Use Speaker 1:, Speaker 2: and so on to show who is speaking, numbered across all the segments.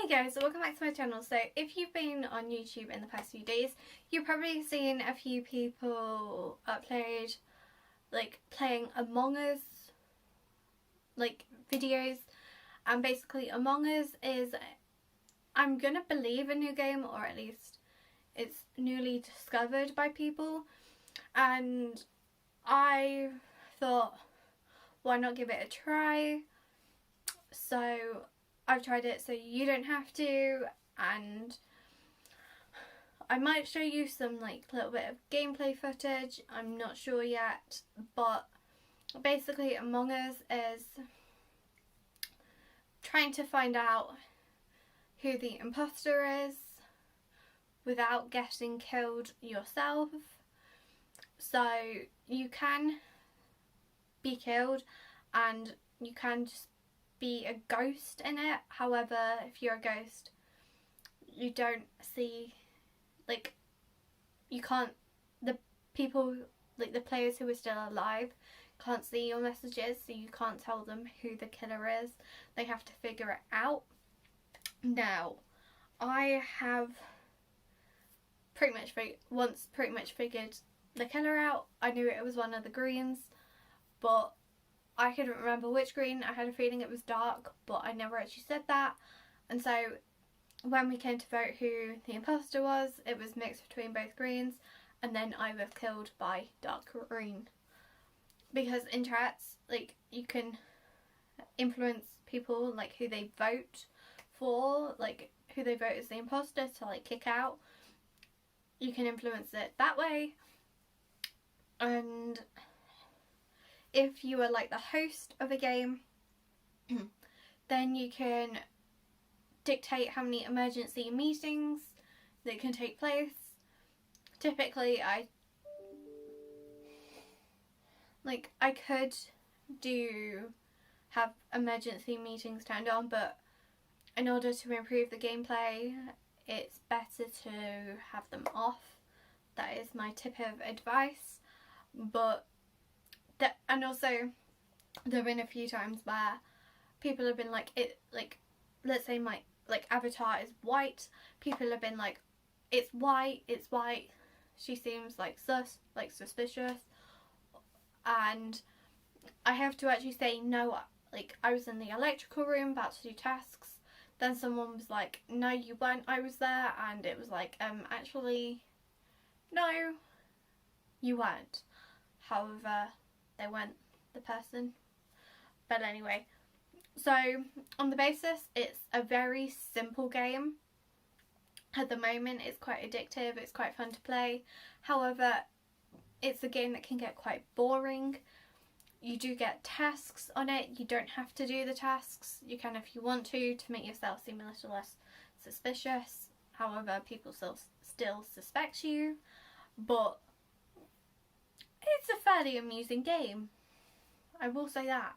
Speaker 1: guys, so welcome back to my channel. So if you've been on YouTube in the past few days, you've probably seen a few people upload like playing Among Us like videos, and basically Among Us is, I'm gonna believe, a new game, or at least it's newly discovered by people, and I thought, why not give it a try? So I've tried it so you don't have to, and I might show you some like little bit of gameplay footage, I'm not sure yet, but basically Among Us is trying to find out who the imposter is without getting killed yourself. So you can be killed and you can just be a ghost in it. However, if you're a ghost, you don't see, like, you can't, the people, like the players who are still alive can't see your messages, so you can't tell them who the killer is. They have to figure it out. Now, I have pretty much figured the killer out. I knew it was one of the greens, but I couldn't remember which green. I had a feeling it was dark, but I never actually said that. And so when we came to vote who the imposter was, it was mixed between both greens, and then I was killed by dark green. Because in chats, like, you can influence people, like who they vote for, like who they vote as the imposter to like kick out. You can influence it that way. And if you are like the host of a game, then you can dictate how many emergency meetings that can take place. Typically I could have emergency meetings turned on, but in order to improve the gameplay, it's better to have them off. That is my tip of advice. But and also there have been a few times where people have been like, let's say my avatar is white, people have been like, it's white, she seems like suspicious, and I have to actually say no. Like, I was in the electrical room about to do tasks, then someone was like, no you weren't, I was there, and it was like, actually no, you weren't. However, they weren't the person. But anyway, so on the basis, it's a very simple game. At the moment it's quite addictive, it's quite fun to play. However, it's a game that can get quite boring. You do get tasks on it, you don't have to do the tasks. You can if you want to make yourself seem a little less suspicious. However, people still suspect you, but it's a fairly amusing game, I will say that.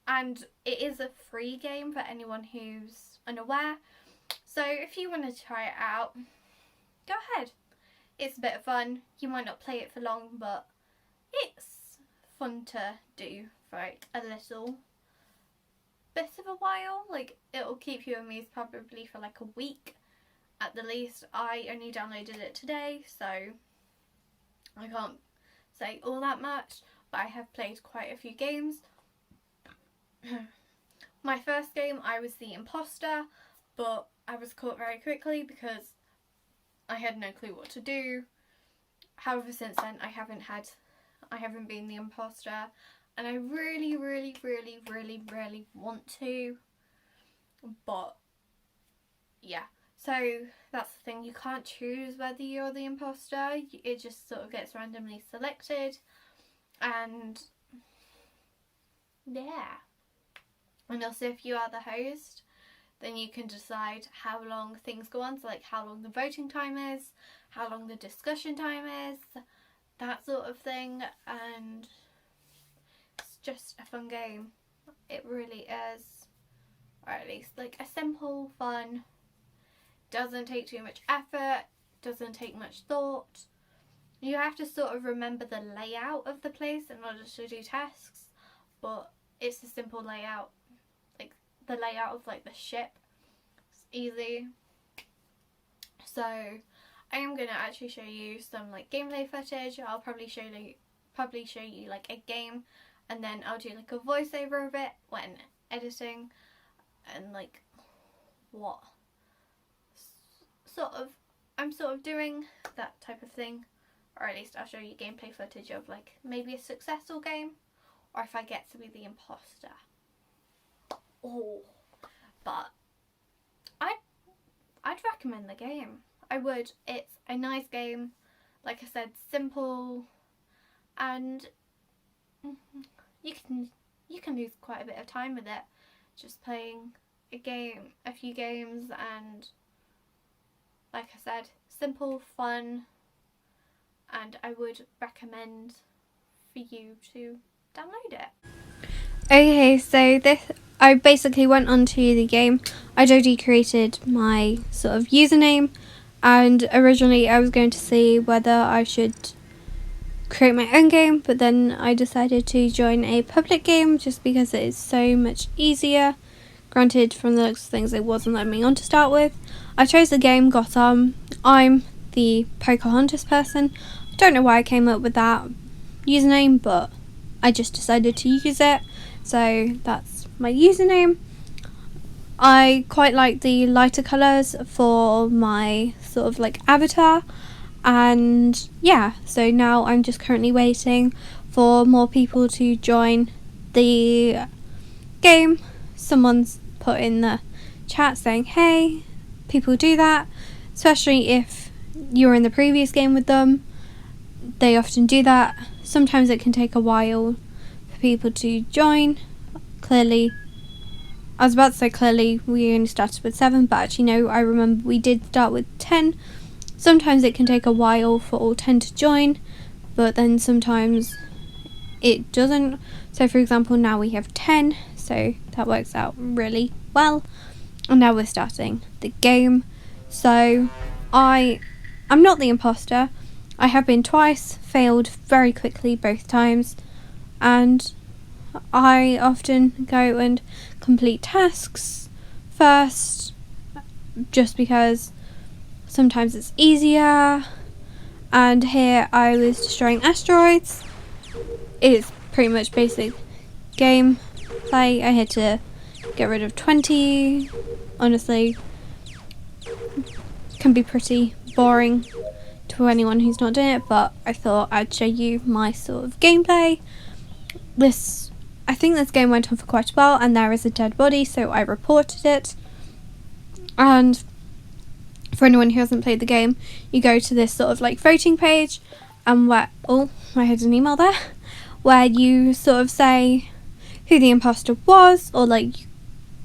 Speaker 1: And it is a free game for anyone who's unaware, so if you want to try it out, go ahead. It's a bit of fun. You might not play it for long, but it's fun to do for like a little bit of a while. Like, it'll keep you amused probably for like a week at the least. I only downloaded it today, so I can't say all that much, but I have played quite a few games. My first game I was the imposter, but I was caught very quickly because I had no clue what to do. However, since then I haven't been the imposter, and I really want to, but yeah. So that's the thing, you can't choose whether you're the imposter, it just sort of gets randomly selected, and yeah. And also, if you are the host, then you can decide how long things go on, so like how long the voting time is, how long the discussion time is, that sort of thing, and it's just a fun game. It really is, or at least like a simple, fun, doesn't take too much effort, doesn't take much thought. You have to sort of remember the layout of the place in order to do tasks, but it's a simple layout. Like, the layout of like the ship. It's easy. So I am going to actually show you some like gameplay footage. I'll probably show you like a game, and then I'll do like a voiceover of it when editing, and like what I'm sort of doing, that type of thing. Or at least I'll show you gameplay footage of like maybe a successful game, or if I get to be the imposter. Oh, but I'd recommend the game. I would. It's a nice game, like I said, simple, and you can lose quite a bit of time with it, just playing a few games, and like I said, simple, fun, and I would recommend for you to download it. Okay, so I basically went onto the game. I'd already created my sort of username, and originally I was going to see whether I should create my own game, but then I decided to join a public game just because it is so much easier. Granted, from the looks of things, it wasn't letting me on to start with. I chose the game, got on. I'm the Pocahontas person. I don't know why I came up with that username, but I just decided to use it. So that's my username. I quite like the lighter colours for my sort of like avatar. And yeah, so now I'm just currently waiting for more people to join the game. Someone's put in the chat saying, hey, people do that, especially if you're in the previous game with them. They often do that. Sometimes it can take a while for people to join. Clearly, I was about to say clearly we only started with 7, but actually no, I remember we did start with 10. Sometimes it can take a while for all 10 to join, but then sometimes it doesn't. So for example, now we have 10, so that works out really well. And now we're starting the game. So I'm not the imposter. I have been twice, failed very quickly both times, and I often go and complete tasks first just because sometimes it's easier. And here I was destroying asteroids. It's pretty much basic game play. I had to get rid of 20. Honestly, can be pretty boring to anyone who's not doing it, but I thought I'd show you my sort of gameplay. I think this game went on for quite a while, and there is a dead body, so I reported it. And for anyone who hasn't played the game, you go to this sort of like voting page, and I had an email there, where you sort of say who the imposter was, or like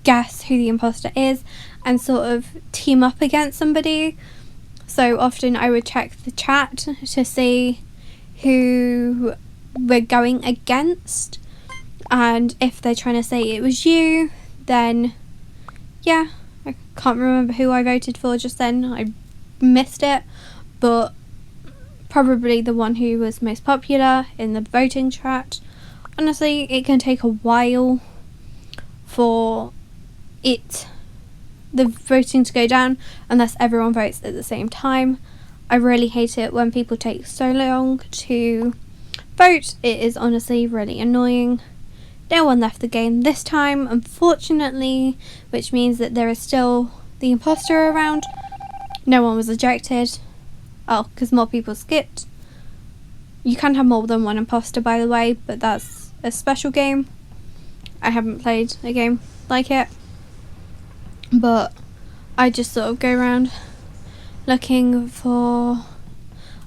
Speaker 1: guess who the imposter is, and sort of team up against somebody. So often I would check the chat to see who we're going against, and if they're trying to say it was you, then yeah, I can't remember who I voted for just then, I missed it, but probably the one who was most popular in the voting chat. Honestly, it can take a while for the voting to go down unless everyone votes at the same time. I really hate it when people take so long to vote. It is honestly really annoying. No one left the game this time, unfortunately, which means that there is still the imposter around. No one was ejected. Oh, because more people skipped. You can have more than one imposter, by the way, but that's a special game. I haven't played a game like it, but I just sort of go around looking for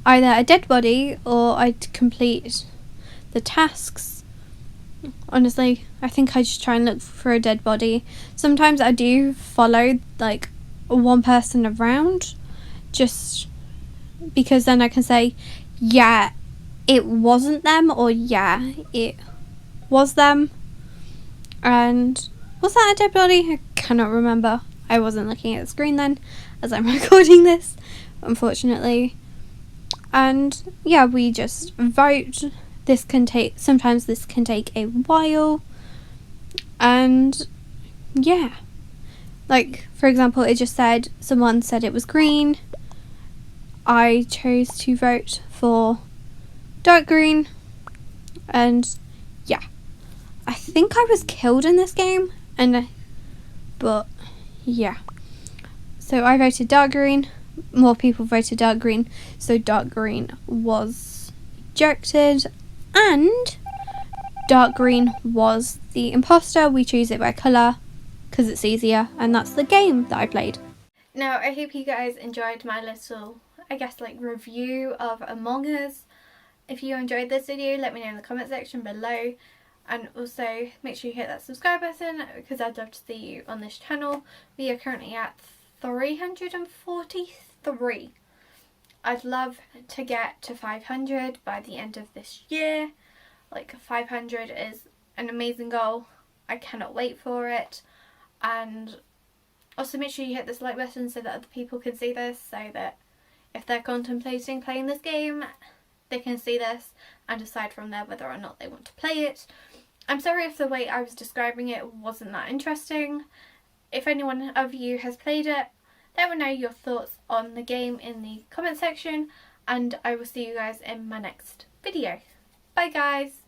Speaker 1: either a dead body or I'd complete the tasks. Honestly, I think I just try and look for a dead body. Sometimes I do follow like one person around, just because then I can say, yeah, it wasn't them, or yeah, it was them. And was that a dead body? I cannot remember. I wasn't looking at the screen then, as I'm recording this, unfortunately. And yeah, we just vote. Sometimes this can take a while, and yeah. Like, for example, it just said, someone said it was green. I chose to vote for dark green. And yeah. I think I was killed in this game. But yeah. So I voted dark green. More people voted dark green. So dark green was ejected. And dark green was the imposter. We choose it by colour because it's easier, and that's the game that I played. Now, I hope you guys enjoyed my little, I guess, like, review of Among Us. If you enjoyed this video, let me know in the comment section below, and also make sure you hit that subscribe button because I'd love to see you on this channel. We are currently at 343. I'd love to get to 500 by the end of this year. Like, 500 is an amazing goal. I cannot wait for it. And also make sure you hit this like button so that other people can see this, so that if they're contemplating playing this game, they can see this and decide from there whether or not they want to play it. I'm sorry if the way I was describing it wasn't that interesting. If anyone of you has played it, let me know your thoughts on the game in the comment section, and I will see you guys in my next video. Bye guys!